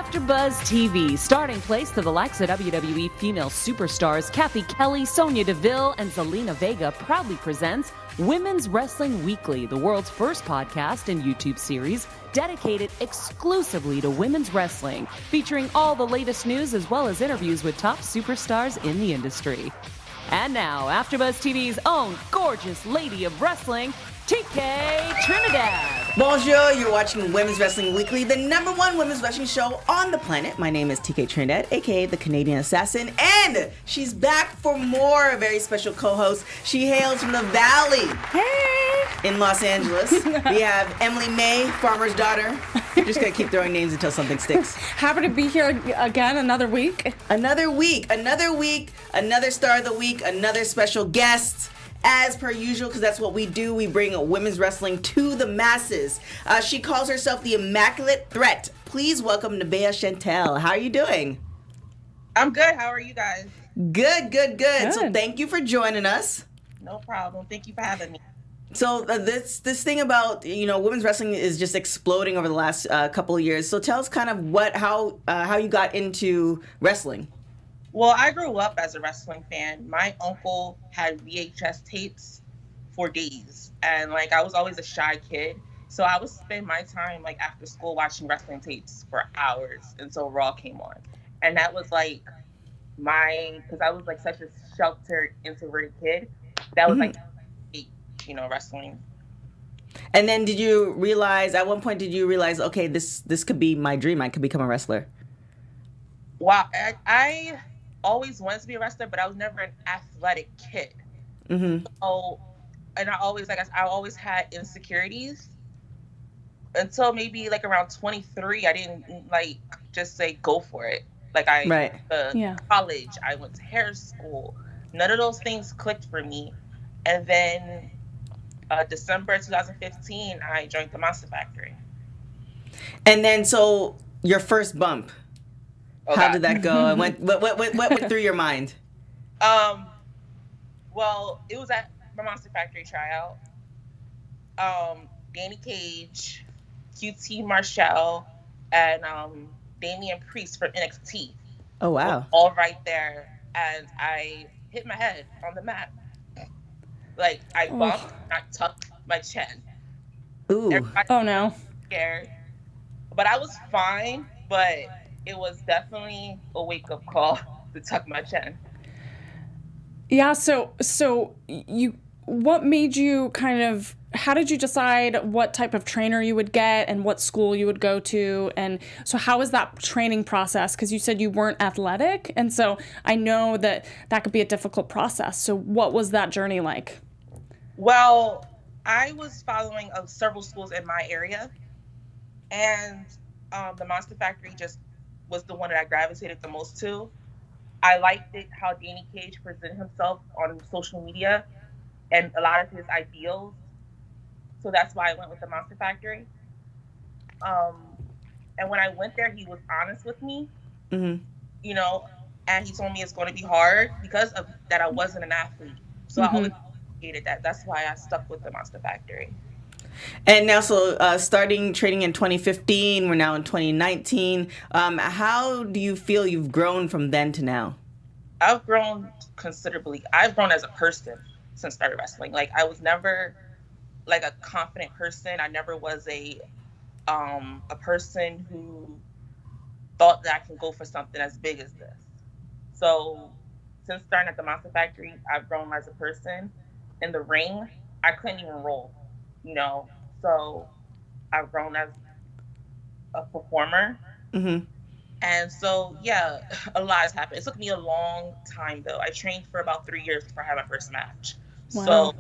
AfterBuzz TV, starting place to the likes of WWE female superstars Cathy, Kelley, Sonya, Deville, and Zelina Vega proudly presents Women's Wrestling Weekly, the world's first podcast and YouTube series dedicated exclusively to women's wrestling, featuring all the latest news as well as interviews with top superstars in the industry. And now, AfterBuzz TV's own gorgeous lady of wrestling, TK Trinidad. Bonjour, you're watching Women's Wrestling Weekly, the #1 women's wrestling show on the planet. My name is TK Trinidad, aka the Canadian Assassin, and she's back for more. A very special co-host. She hails from the Valley. Hey! In Los Angeles. We have Emily May, farmer's daughter. We're just gonna keep throwing names until something sticks. Happy to be here again, another week. Another star of the week, another special guest. As per usual, because that's what we do. We bring women's wrestling to the masses. She calls herself the Immaculate Threat. Please welcome Nevaeh Chantelle. How are you doing? I'm good. How are you guys? Good. So thank you for joining us. No problem. Thank you for having me. So this thing about, women's wrestling is just exploding over the last couple of years. So tell us kind of how you got into wrestling. Well, I grew up as a wrestling fan. My uncle had VHS tapes for days. And, I was always a shy kid. So I would spend my time, after school watching wrestling tapes for hours until Raw came on. And that was, because I was, such a sheltered, introverted kid. That was, wrestling. And then at one point, did you realize, okay, this could be my dream. I could become a wrestler? Wow. I always wanted to be a wrestler, but I was never an athletic kid. Mm-hmm. So, and I always had insecurities until maybe around 23. I didn't just say go for it. College, I went to hair school. None of those things clicked for me. And then December 2015, I joined the Monster Factory. And then, so your first bump. How did that go? And what went through your mind? Well, it was at my Monster Factory tryout. Danny Cage, QT Marshall, and Damian Priest from NXT. Oh, wow. All right there. And I hit my head on the mat. I bumped, I tucked my chin. Ooh. Oh, no. Scared. But I was fine, but it was definitely a wake-up call to tuck my chin. Yeah, so what made you how did you decide what type of trainer you would get and what school you would go to? And so how was that training process? Because you said you weren't athletic, and so I know that could be a difficult process. So what was that journey like? Well, I was following several schools in my area, and the Monster Factory just was the one that I gravitated the most to. I liked it how Danny Cage presented himself on social media and a lot of his ideals. So that's why I went with the Monster Factory. And when I went there, he was honest with me, mm-hmm. And he told me it's going to be hard because of that I wasn't an athlete. So I always hated that. That's why I stuck with the Monster Factory. And now, so starting training in 2015, we're now in 2019. How do you feel you've grown from then to now? I've grown considerably. I've grown as a person since started wrestling. I was never a confident person. I never was a person who thought that I can go for something as big as this. So since starting at the Monster Factory, I've grown as a person. In the ring, I couldn't even roll. So I've grown as a performer. Mm-hmm. And so, yeah, a lot has happened. It took me a long time, though. I trained for about 3 years before I had my first match. Wow. So,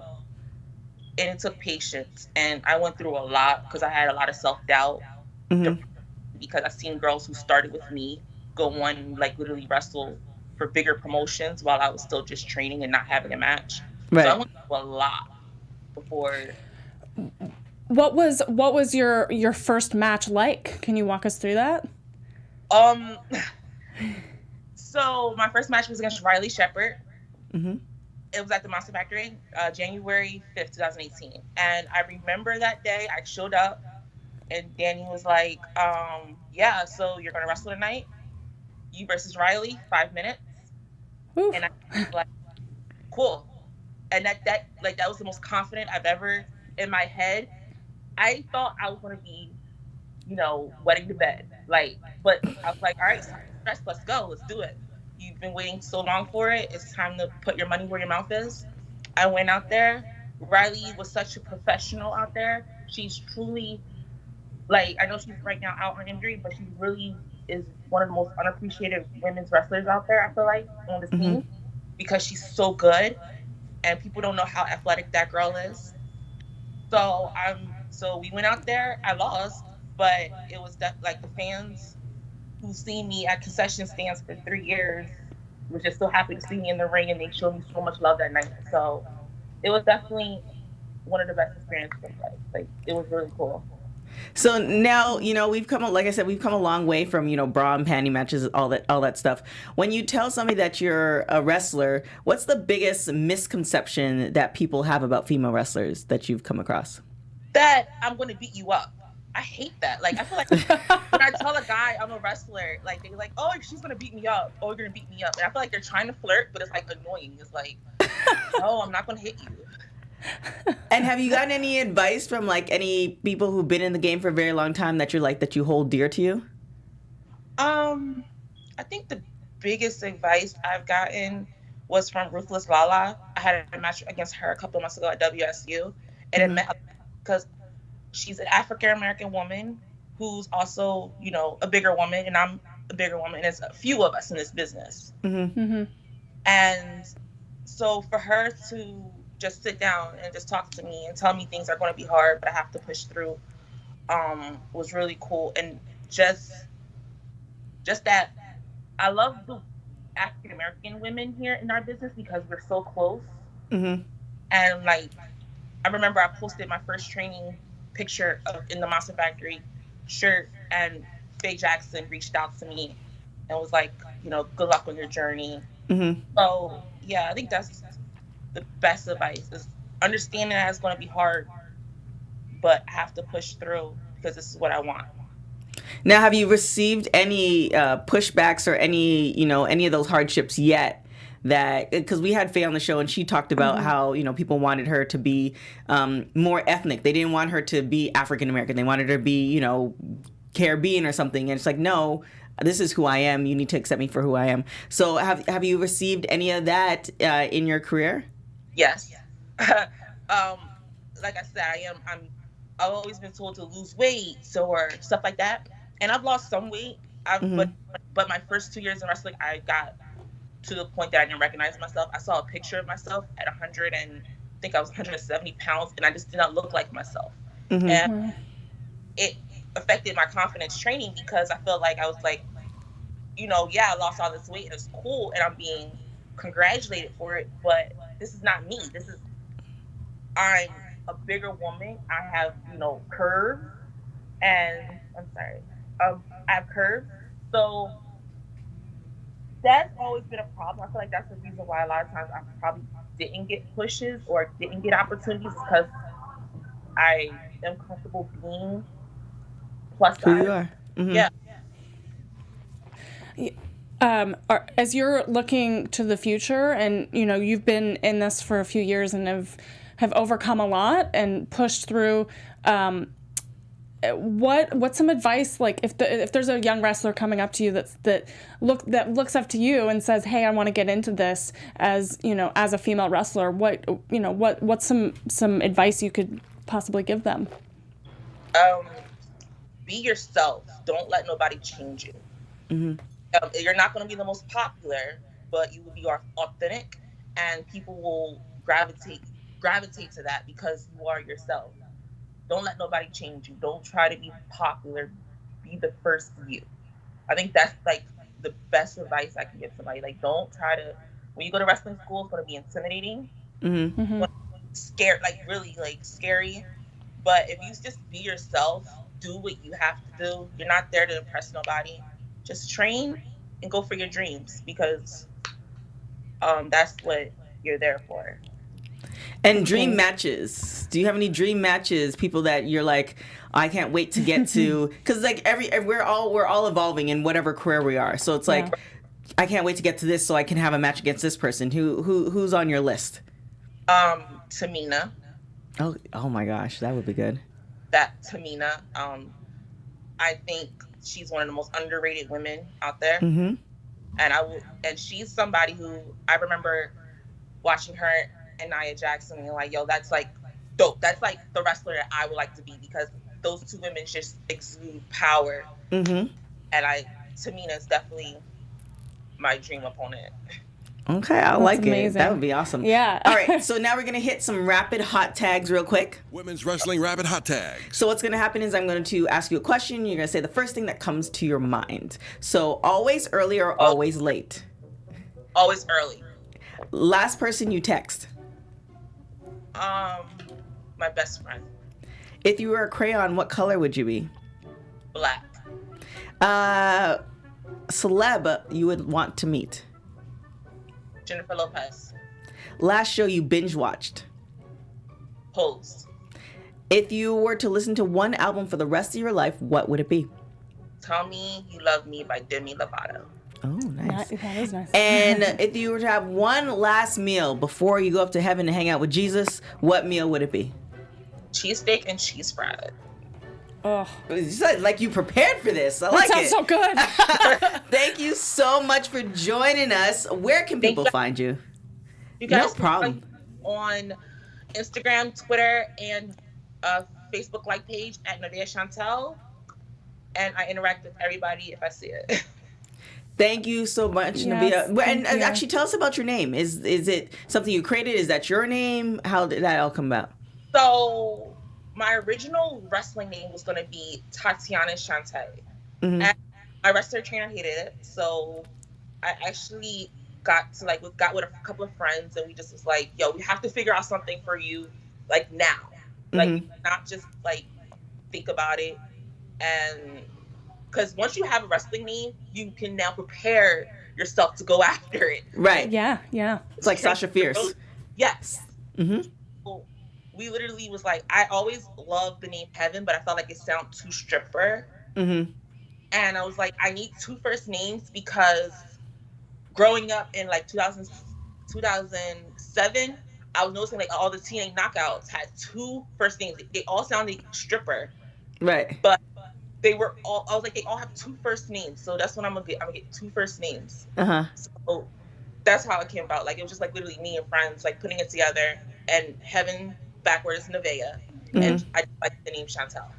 and it took patience. And I went through a lot because I had a lot of self-doubt. Mm-hmm. Because I've seen girls who started with me go on, literally wrestle for bigger promotions while I was still just training and not having a match. Right. So I went through a lot before. What was your first match like? Can you walk us through that? So my first match was against Riley Shepard. Mm-hmm. It was at the Monster Factory, January 5th, 2018. And I remember that day I showed up And Danny was like, yeah, so you're gonna wrestle tonight? You versus Riley, 5 minutes. Oof. And I was like, cool. And that was the most confident I've ever in my head. I thought I was gonna be, wetting the bed. But I was like, all right, it's time to stress, let's go, let's do it. You've been waiting so long for it. It's time to put your money where your mouth is. I went out there. Riley was such a professional out there. She's truly, I know she's right now out on injury, but she really is one of the most unappreciated women's wrestlers out there, I feel like, on the scene, because she's so good and people don't know how athletic that girl is. So we went out there. I lost, but it was the fans who seen me at concession stands for 3 years was just so happy to see me in the ring, and they showed me so much love that night. So it was definitely one of the best experiences of my life. It was really cool. So now, we've come, like I said, we've come a long way from, bra and panty matches, all that stuff. When you tell somebody that you're a wrestler, what's the biggest misconception that people have about female wrestlers that you've come across? That I'm going to beat you up. I hate that. I feel like when I tell a guy I'm a wrestler, they're like, oh, she's going to beat me up. Oh, you're going to beat me up. And I feel like they're trying to flirt, but it's annoying. It's no, I'm not going to hit you. And have you gotten any advice from any people who've been in the game for a very long time that you hold dear to you? I think the biggest advice I've gotten was from Ruthless Lala. I had a match against her a couple of months ago at WSU, and it meant because she's an African American woman who's also, a bigger woman, and I'm a bigger woman, and there's a few of us in this business. And so for her to just sit down and just talk to me and tell me things are going to be hard, but I have to push through, was really cool. And just that I love the African American women here in our business because we're so close. And I remember I posted my first training picture in the Monster Factory shirt, and Faye Jackson reached out to me and was like, good luck on your journey. So yeah, I think that's the best advice, is understanding that it's going to be hard, but I have to push through because this is what I want. Now, have you received any pushbacks or any of those hardships yet? That, because we had Faye on the show and she talked about how, people wanted her to be more ethnic. They didn't want her to be African American. They wanted her to be, Caribbean or something. And it's no, this is who I am. You need to accept me for who I am. So have you received any of that in your career? Yes. Like I said, I've always been told to lose weight or stuff like that. And I've lost some weight. But my first 2 years in wrestling, I got to the point that I didn't recognize myself. I saw a picture of myself at 100 and I think I was 170 pounds, and I just did not look like myself. And it affected my confidence training because I felt like I was yeah, I lost all this weight and it's cool and I'm being congratulated for it, but this is not me. I'm a bigger woman. I have, curves, and I have curves. So that's always been a problem. I feel like that's the reason why a lot of times I probably didn't get pushes or didn't get opportunities, because I am comfortable being plus size. Who you are. Yeah. As you're looking to the future, and you've been in this for a few years and have overcome a lot and pushed through, what's some advice, if there's a young wrestler coming up to you that looks up to you and says, hey, I want to get into this as a female wrestler, what's some advice you could possibly give them? Be yourself. Don't let nobody change you. You're not going to be the most popular, but you will be authentic, and people will gravitate to that because you are yourself. Don't let nobody change you. Don't try to be popular. Be the first you. I think that's the best advice I can give somebody. Don't try to. When you go to wrestling school, it's going to be intimidating, scared, really scary. But if you just be yourself, do what you have to do. You're not there to impress nobody. Just train and go for your dreams, because that's what you're there for. And dream matches. Do you have any dream matches? People that you're like, I can't wait to get to, because like we're all evolving in whatever career we are. So it's like, I can't wait to get to this so I can have a match against this person. Who's on your list? Tamina. Oh my gosh, that would be good. That Tamina. I think she's one of the most underrated women out there. Mm-hmm. And she's somebody who I remember watching her and Nia Jackson and like, yo, that's like dope. That's like the wrestler that I would like to be, because those two women just exude power. Mm-hmm. And Tamina is definitely my dream opponent. Okay, I like it. That would be awesome. Yeah. All right, so now we're going to hit some rapid hot tags real quick. Women's Wrestling Rapid Hot Tags. So what's going to happen is I'm going to ask you a question. You're going to say the first thing that comes to your mind. So always early or always late? Always early. Last person you text? My best friend. If you were a crayon, what color would you be? Black. Celeb you would want to meet? Jennifer Lopez. Last show you binge watched? Pose. If you were to listen to one album for the rest of your life, what would it be? Tell Me You Love Me by Demi Lovato. Oh, nice. That is nice. And if you were to have one last meal before you go up to heaven to hang out with Jesus, what meal would it be? Cheesesteak and cheese fries. Oh, It's like you prepared for this. I like that it. sounds so good. Thank you so much for joining us. Where can people find you? You guys No problem. On Instagram, Twitter, and Facebook like page at Nevaeh Chantelle. And I interact with everybody if I see it. Thank you so much, Yes, Nevaeh. And thank you. actually, tell us about your name. Is it something you created? Is that your name? How did that all come about? So my original wrestling name was going to be Tatiana Chantelle. Mm-hmm. And my wrestler trainer hated it. So I actually got with a couple of friends, and we just was like, yo, we have to figure out something for you like now. Like not just like think about it. And because once you have a wrestling name, you can now prepare yourself to go after it. Right. Yeah. It's like Sasha Fierce. Yes. Mm-hmm. So we literally was like, I always loved the name Heaven, but I felt like it sounded too stripper. Mm-hmm. And I was like, I need two first names, because growing up in like 2007, I was noticing like all the teenage knockouts had two first names. They all sounded stripper. Right. But they were all, I was like, they all have two first names. So that's what I'm gonna get. I'm gonna get two first names. Uh-huh. So that's how it came about. Like, it was just like literally me and friends like putting it together, and Heaven backwards Nevaeh. And I like the name Chantelle.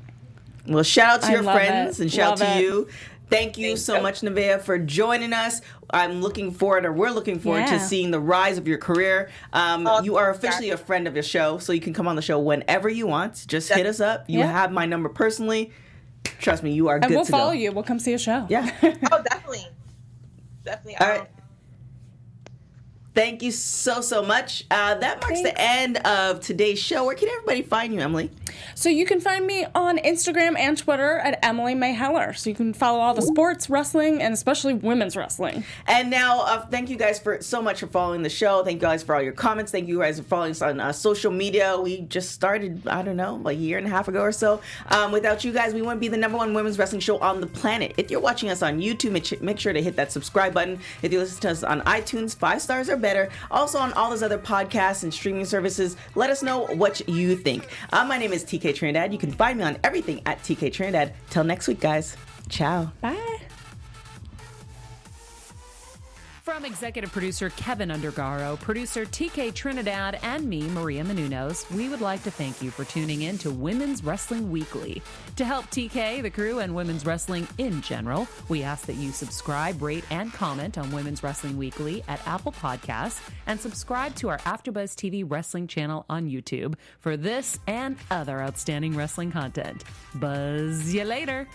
Well, shout out to your love friends it. and shout Love out to it. you. Thank you so much, Nevaeh, for joining us. We're looking forward to seeing the rise of your career. You are officially a friend of the show, so you can come on the show whenever you want. Just hit us up. You have my number personally. Trust me, you are good to go. And we'll follow you. We'll come see a show. Yeah. Oh, definitely. Definitely. All right. Thank you so much. That marks the end of today's show. Where can everybody find you, Emily? So you can find me on Instagram and Twitter at Emily May Heller. So you can follow all the sports, wrestling, and especially women's wrestling. And now, thank you guys so much for following the show. Thank you guys for all your comments. Thank you guys for following us on social media. We just started, I don't know, like a year and a half ago or so. Without you guys, we wouldn't be the #1 women's wrestling show on the planet. If you're watching us on YouTube, make sure to hit that subscribe button. If you listen to us on iTunes, 5 stars or better. Also on all those other podcasts and streaming services, let us know what you think. My name is TK Trinidad. You can find me on everything at TK Trinidad. Till next week, guys. Ciao. Bye. From executive producer Kevin Undergaro, producer TK Trinidad, and me, Maria Menounos, we would like to thank you for tuning in to Women's Wrestling Weekly. To help TK, the crew, and women's wrestling in general, we ask that you subscribe, rate, and comment on Women's Wrestling Weekly at Apple Podcasts, and subscribe to our AfterBuzz TV wrestling channel on YouTube for this and other outstanding wrestling content. Buzz you later.